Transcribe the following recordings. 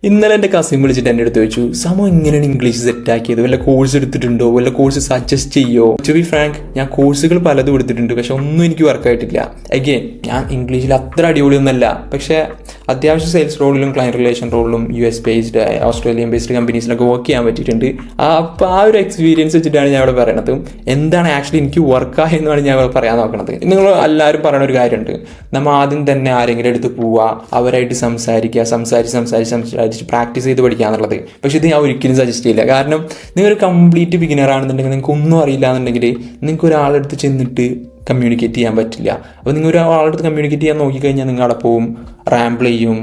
ഇന്നലെ എൻ്റെ കസിൻ വിളിച്ചിട്ട് എൻ്റെ അടുത്ത് ചോദിച്ചു, സമോ എങ്ങനെയാണ് ഇംഗ്ലീഷ് സെറ്റാക്കിയത്, വല്ല കോഴ്സ് എടുത്തിട്ടുണ്ടോ, വല്ല കോഴ്സ് സജസ്റ്റ് ചെയ്യോ? ടു ബി ഫ്രാങ്ക്, ഞാൻ കോഴ്സുകൾ പലതും എടുത്തിട്ടുണ്ട്, പക്ഷെ ഒന്നും എനിക്ക് വർക്കായിട്ടില്ല. അഗെയിൻ, ഞാൻ ഇംഗ്ലീഷിൽ അത്ര അടിപൊളിയൊന്നുമല്ല, പക്ഷേ അത്യാവശ്യം സെയിൽസ് റോളിലും ക്ലയൻറ്റ് റിലേഷൻ റോളിലും US ബേസ്ഡ് ഓസ്ട്രേലിയൻ ബേസ്ഡ് കമ്പനീസിലൊക്കെ വർക്ക് ചെയ്യാൻ പറ്റിയിട്ടുണ്ട്. അപ്പോൾ ആ ഒരു എക്സ്പീരിയൻസ് വെച്ചിട്ടാണ് ഞാൻ ഇവിടെ പറയണത്. എന്താണ് ആക്ച്വലി എനിക്ക് വർക്കായെന്നാണ് ഞാൻ പറയാൻ നോക്കണത്. നിങ്ങൾ എല്ലാവരും പറയുന്ന ഒരു കാര്യമുണ്ട്, നമ്മൾ ആദ്യം തന്നെ ആരെങ്കിലും എടുത്ത് പോവുക, അവരായിട്ട് സംസാരിക്കുക, സംസാരിച്ച് പ്രാക്ടീസ് ചെയ്ത് പഠിക്കുക എന്നുള്ളത്. പക്ഷേ ഇത് ഞാൻ ഒരിക്കലും സജസ്റ്റ് ചെയ്യില്ല. കാരണം നിങ്ങൾ ഒരു കംപ്ലീറ്റ് ബിഗിനർ ആണെന്നുണ്ടെങ്കിൽ, നിങ്ങൾക്ക് ഒന്നും അറിയില്ല എന്നുണ്ടെങ്കിൽ നിങ്ങൾക്ക് ഒരാളെടുത്ത് ചെന്നിട്ട് കമ്മ്യൂണിക്കേറ്റ് ചെയ്യാൻ പറ്റില്ല. അപ്പോൾ നിങ്ങൾ ഒരാളെടുത്ത് കമ്മ്യൂണിക്കേറ്റ് ചെയ്യാൻ നോക്കിക്കഴിഞ്ഞാൽ നിങ്ങൾ അവിടെ പോവും, റാമ്പിൾ ചെയ്യും,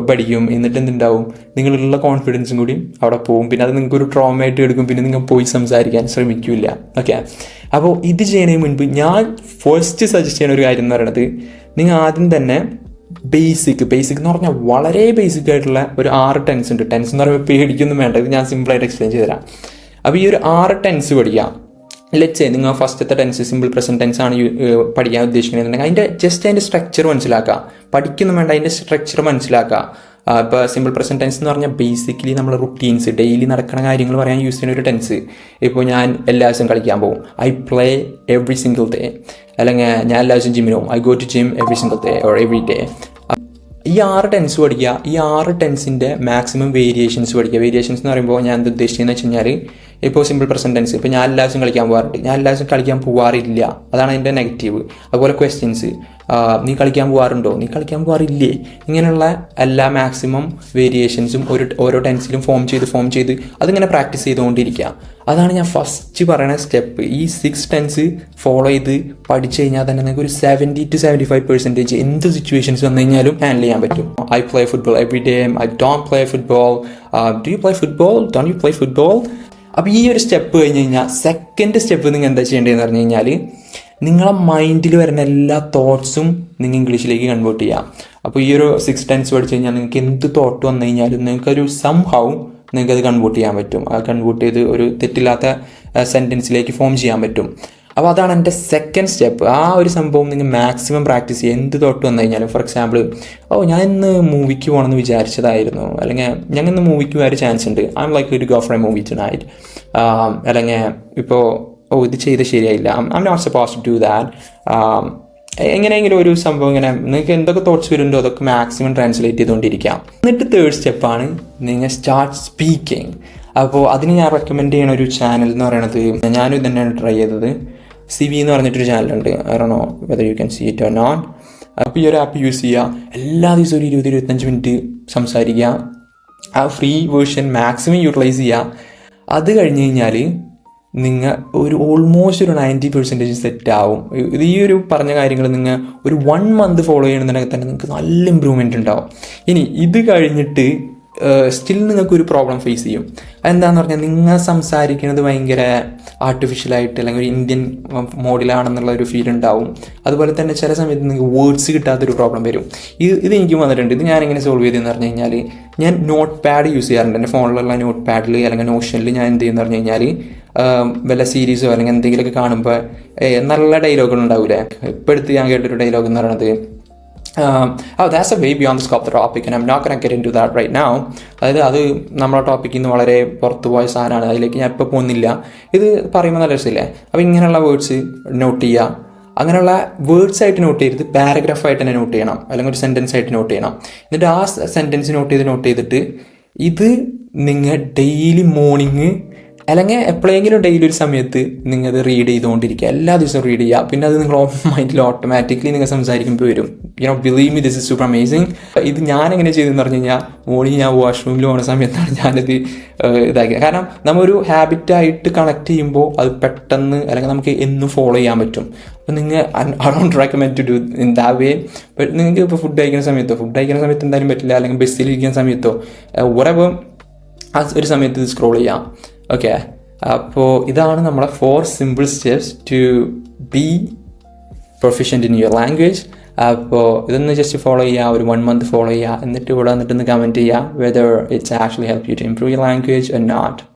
പഠിക്കും. എന്നിട്ട് എന്തുണ്ടാവും, നിങ്ങളുള്ള കോൺഫിഡൻസും കൂടി അവിടെ പോവും. പിന്നെ അത് നിങ്ങൾക്ക് ഒരു ട്രോമയായിട്ട് എടുക്കും. പിന്നെ നിങ്ങൾ പോയി സംസാരിക്കാൻ ശ്രമിക്കില്ല. ഓക്കെ, അപ്പോൾ ഇത് ചെയ്യുന്നതിന് മുൻപ് ഞാൻ ഫസ്റ്റ് സജസ്റ്റ് ചെയ്യുന്ന ഒരു കാര്യം എന്ന് പറയുന്നത്, നിങ്ങൾ ആദ്യം തന്നെ ബേസിക് എന്ന് പറഞ്ഞാൽ വളരെ ബേസിക് ആയിട്ടുള്ള ഒരു 6 ടെൻസ് ഉണ്ട്. ടെൻസ് എന്ന് പറയുമ്പോൾ പേടിക്കൊന്നും വേണ്ട, ഇത് ഞാൻ സിമ്പിളായിട്ട് എക്സ്പ്ലെയിൻ ചെയ്ത് തരാം. അപ്പോൾ ഈ ഒരു 6 ടെൻസ് പഠിക്കാം. ലെറ്റ്സ് സേ നിങ്ങൾ ഫസ്റ്റത്തെ ടെൻസ് സിമ്പിൾ പ്രസൻറ്റ് ടെൻസ് ആണ് പഠിക്കാൻ ഉദ്ദേശിക്കുന്നതെന്നുണ്ടെങ്കിൽ അതിൻ്റെ സ്ട്രക്ചർ മനസ്സിലാക്കുക. പഠിക്കൊന്നും വേണ്ട, അതിൻ്റെ സ്ട്രക്ചർ മനസ്സിലാക്കുക. ഇപ്പോൾ സിമ്പിൾ പ്രസൻറ്റ് ടെൻസ് എന്ന് പറഞ്ഞാൽ ബേസിക്കലി നമ്മൾ റുട്ടീൻസ് ഡെയിലി നടക്കുന്ന കാര്യങ്ങൾ പറയാൻ യൂസ് ചെയ്യുന്ന ഒരു ടെൻസ്. ഇപ്പോൾ ഞാൻ എല്ലാ ദിവസവും കളിക്കാൻ പോകും, I play every single day. അല്ലെങ്കിൽ ഞാൻ എല്ലാ ദിവസവും ജിമ്മിന് പോകും, I go to gym every single day or every day. ഈ 6 ടെൻസ് പഠിക്കുക. ഈ 6 ടെൻസിൻ്റെ മാക്സിമം വേരിയേഷൻസ് പഠിക്കുക. വേരിയേഷൻസ് എന്ന് പറയുമ്പോൾ ഞാൻ എന്ത് ഉദ്ദേശിച്ചതെന്ന് വെച്ച് കഴിഞ്ഞാൽ, ഇപ്പോൾ സിമ്പിൾ പ്രസൻറ്റ് ടെൻസ്, ഇപ്പോൾ ഞാൻ എല്ലാ ദിവസവും കളിക്കാൻ പോകാറുണ്ട്, ഞാൻ എല്ലാ ദിവസവും കളിക്കാൻ പോകാറില്ല, അതാണ് അതിൻ്റെ നെഗറ്റീവ്. അതുപോലെ ക്വസ്റ്റ്യൻസ്, നീ കളിക്കാൻ പോകാറുണ്ടോ, നീ കളിക്കാൻ പോകാറില്ലേ, ഇങ്ങനെയുള്ള എല്ലാ മാക്സിമം വേരിയേഷൻസും ഓരോ ടെൻസിലും ഫോം ചെയ്ത് അതിങ്ങനെ പ്രാക്ടീസ് ചെയ്തുകൊണ്ടിരിക്കുക. അതാണ് ഞാൻ ഫസ്റ്റ് പറയുന്ന സ്റ്റെപ്പ്. ഈ 6 ടെൻസ് ഫോളോ ചെയ്ത് പഠിച്ചു കഴിഞ്ഞാൽ തന്നെ നിങ്ങൾക്ക് ഒരു 70 to 75% എന്ത് സിറ്റുവേഷൻസ് വന്നു കഴിഞ്ഞാലും ഹാൻഡിൽ ചെയ്യാൻ പറ്റും. I play football every day, I don't play football, do you play football, don't you play football. അപ്പോൾ ഈ ഒരു സ്റ്റെപ്പ് കഴിഞ്ഞ് കഴിഞ്ഞാൽ സെക്കൻഡ് സ്റ്റെപ്പ് നിങ്ങൾ എന്താ ചെയ്യേണ്ടതെന്ന് പറഞ്ഞു കഴിഞ്ഞാൽ, നിങ്ങളെ മൈൻഡിൽ വരുന്ന എല്ലാ തോട്ട്സും നിങ്ങൾ ഇംഗ്ലീഷിലേക്ക് കൺവേർട്ട് ചെയ്യാം. അപ്പോൾ ഈ ഒരു 6 ടെൻസ് പഠിച്ചു കഴിഞ്ഞാൽ നിങ്ങൾക്ക് എന്ത് തോട്ട് വന്നു കഴിഞ്ഞാലും നിങ്ങൾക്കൊരു സംഹൗ നിങ്ങൾക്കത് കൺവേർട്ട് ചെയ്യാൻ പറ്റും. ആ കൺവേർട്ട് ചെയ്ത് ഒരു തെറ്റില്ലാത്ത സെൻറ്റൻസിലേക്ക് ഫോം ചെയ്യാൻ പറ്റും. അപ്പോൾ അതാണ് എൻ്റെ സെക്കൻഡ് സ്റ്റെപ്പ്. ആ ഒരു സംഭവം നിങ്ങൾ മാക്സിമം പ്രാക്ടീസ് ചെയ്യുക. എന്ത് തൊട്ട് വന്നു കഴിഞ്ഞാലും, ഫോർ എക്സാമ്പിൾ, ഞാൻ ഇന്ന് മൂവിക്ക് പോകണമെന്ന് വിചാരിച്ചതായിരുന്നു, അല്ലെങ്കിൽ ഞങ്ങൾ ഇന്ന് മൂവിക്ക് വരെ ചാൻസ് ഉണ്ട്, I'm like to go for a movie tonight. അല്ലെങ്കിൽ ഇപ്പോൾ ഇത് ചെയ്ത് ശരിയായില്ല, I'm not supposed to do that. എങ്ങനെയെങ്കിലും ഒരു സംഭവം ഇങ്ങനെ നിങ്ങൾക്ക് എന്തൊക്കെ തോട്ട്സ് വരുന്നുണ്ടോ അതൊക്കെ മാക്സിമം ട്രാൻസ്ലേറ്റ് ചെയ്തുകൊണ്ടിരിക്കാം. എന്നിട്ട് തേർഡ് സ്റ്റെപ്പാണ് നിങ്ങൾ സ്റ്റാർട്ട് സ്പീക്കിംഗ്. അപ്പോൾ അതിന് ഞാൻ റെക്കമെൻഡ് ചെയ്യുന്ന ഒരു ചാനൽ എന്ന് പറയുന്നത്, ഞാനും ഇത് തന്നെയാണ് ട്രൈ ചെയ്തത്, CV എന്ന് പറഞ്ഞിട്ടൊരു ചാനലുണ്ട്. I don't know whether you can see it or not. അപ്പോൾ ഈ ഒരു ആപ്പ് യൂസ് ചെയ്യുക, എല്ലാ ദിവസവും ഒരു 20-25 മിനിറ്റ് സംസാരിക്കുക. ആ ഫ്രീ വേർഷൻ മാക്സിമം യൂട്ടിലൈസ് ചെയ്യുക. അത് കഴിഞ്ഞ് കഴിഞ്ഞാൽ നിങ്ങൾ ഓൾമോസ്റ്റ് ഒരു 90% സെറ്റ് ആവും. ഇത് ഈ ഒരു പറഞ്ഞ കാര്യങ്ങൾ നിങ്ങൾ ഒരു 1 മന്ത് ഫോളോ ചെയ്യണമെന്നുണ്ടെങ്കിൽ തന്നെ നിങ്ങൾക്ക് നല്ല ഇമ്പ്രൂവ്മെൻറ്റ് ഉണ്ടാവും. ഇനി ഇത് കഴിഞ്ഞിട്ട് സ്റ്റിൽ നിങ്ങൾക്കൊരു പ്രോബ്ലം ഫേസ് ചെയ്യും. അതെന്താണെന്ന് പറഞ്ഞാൽ, നിങ്ങൾ സംസാരിക്കുന്നത് ഭയങ്കര ആർട്ടിഫിഷ്യലായിട്ട് അല്ലെങ്കിൽ ഒരു ഇന്ത്യൻ മോഡിലാണെന്നുള്ള ഒരു ഫീൽ ഉണ്ടാവും. അതുപോലെ തന്നെ ചില സമയത്ത് നിങ്ങൾക്ക് വേർഡ്സ് കിട്ടാത്തൊരു പ്രോബ്ലം വരും. ഇത് എനിക്കും വന്നിട്ടുണ്ട്. ഇത് ഞാനെങ്ങനെ സോൾവ് ചെയ്തതെന്ന് പറഞ്ഞു കഴിഞ്ഞാൽ, ഞാൻ നോട്ട് പാഡ് യൂസ് ചെയ്യാറുണ്ട്. എൻ്റെ ഫോണിലുള്ള നോട്ട് പാഡിൽ അല്ലെങ്കിൽ നോഷനിൽ ഞാൻ എന്ത് ചെയ്യുമെന്ന് പറഞ്ഞു കഴിഞ്ഞാൽ, വല്ല സീരീസോ അല്ലെങ്കിൽ എന്തെങ്കിലുമൊക്കെ കാണുമ്പോൾ നല്ല ഡയലോഗുകൾ ഉണ്ടാവില്ലേ. ഇപ്പോൾ എടുത്ത് ഞാൻ കേട്ടൊരു ഡയലോഗ് എന്ന് പറയുന്നത്, that's a way beyond the scope of the topic and I'm not going to get into that right now. അതായത് അത് നമ്മുടെ ടോപ്പിക്കിൽ നിന്ന് വളരെ പുറത്തു പോയ സാധനമാണ്, അതിലേക്ക് ഞാൻ ഇപ്പോൾ പോകുന്നില്ല. ഇത് പറയുമ്പോൾ നല്ല രസമില്ലേ. അപ്പോൾ ഇങ്ങനെയുള്ള വേർഡ്സ് നോട്ട് ചെയ്യുക. അങ്ങനെയുള്ള വേർഡ്സ് ആയിട്ട് നോട്ട് ചെയ്തിട്ട് പാരഗ്രാഫായിട്ട് തന്നെ നോട്ട് ചെയ്യണം, അല്ലെങ്കിൽ ഒരു സെൻറ്റൻസ് ആയിട്ട് നോട്ട് ചെയ്യണം. എന്നിട്ട് ആ സെൻറ്റൻസ് നോട്ട് ചെയ്തിട്ട് ഇത് നിങ്ങൾ ഡെയിലി മോർണിംഗ് അല്ലെങ്കിൽ എപ്പോഴെങ്കിലും ഡെയിലി ഒരു സമയത്ത് നിങ്ങൾ അത് റീഡ് ചെയ്തുകൊണ്ടിരിക്കുക. എല്ലാ ദിവസവും റീഡ് ചെയ്യുക. പിന്നെ അത് നിങ്ങൾ മൈൻഡിൽ ഓട്ടോമാറ്റിക്കലി നിങ്ങൾ സംസാരിക്കുമ്പോൾ വരും. Believe me, this is super amazing. ഇത് ഞാനെങ്ങനെ ചെയ്തെന്ന് പറഞ്ഞു കഴിഞ്ഞാൽ, മോർണിംഗ് ഞാൻ വാഷ്റൂമിൽ പോകുന്ന സമയത്താണ് ഞാനത് ഇതാക്കിയത്. കാരണം നമ്മളൊരു ഹാബിറ്റായിട്ട് കണക്ട് ചെയ്യുമ്പോൾ അത് പെട്ടെന്ന് അല്ലെങ്കിൽ നമുക്ക് എന്നും ഫോളോ ചെയ്യാൻ പറ്റും. അപ്പോൾ നിങ്ങൾ I don't recommend to do in that way. But നിങ്ങൾക്ക് ഇപ്പോൾ ഫുഡ് കഴിക്കുന്ന സമയത്ത് എന്തായാലും പറ്റില്ല, അല്ലെങ്കിൽ ബസ്സിലിരിക്കുന്ന സമയത്തോ whatever ആ ഒരു സമയത്ത് ഇത് സ്ക്രോൾ ചെയ്യാം. ഓക്കെ, അപ്പോൾ ഇതാണ് നമ്മളെ 4 simple steps to be proficient in your language. അപ്പോൾ ഇതൊന്ന് ജസ്റ്റ് ഫോളോ ചെയ്യുക, ഒരു 1 മന്ത് ഫോളോ ചെയ്യുക. എന്നിട്ട് ഇവിടെ വന്നിട്ടൊന്ന് കമൻറ്റ് ചെയ്യുക whether it's actually help you to improve your language or not.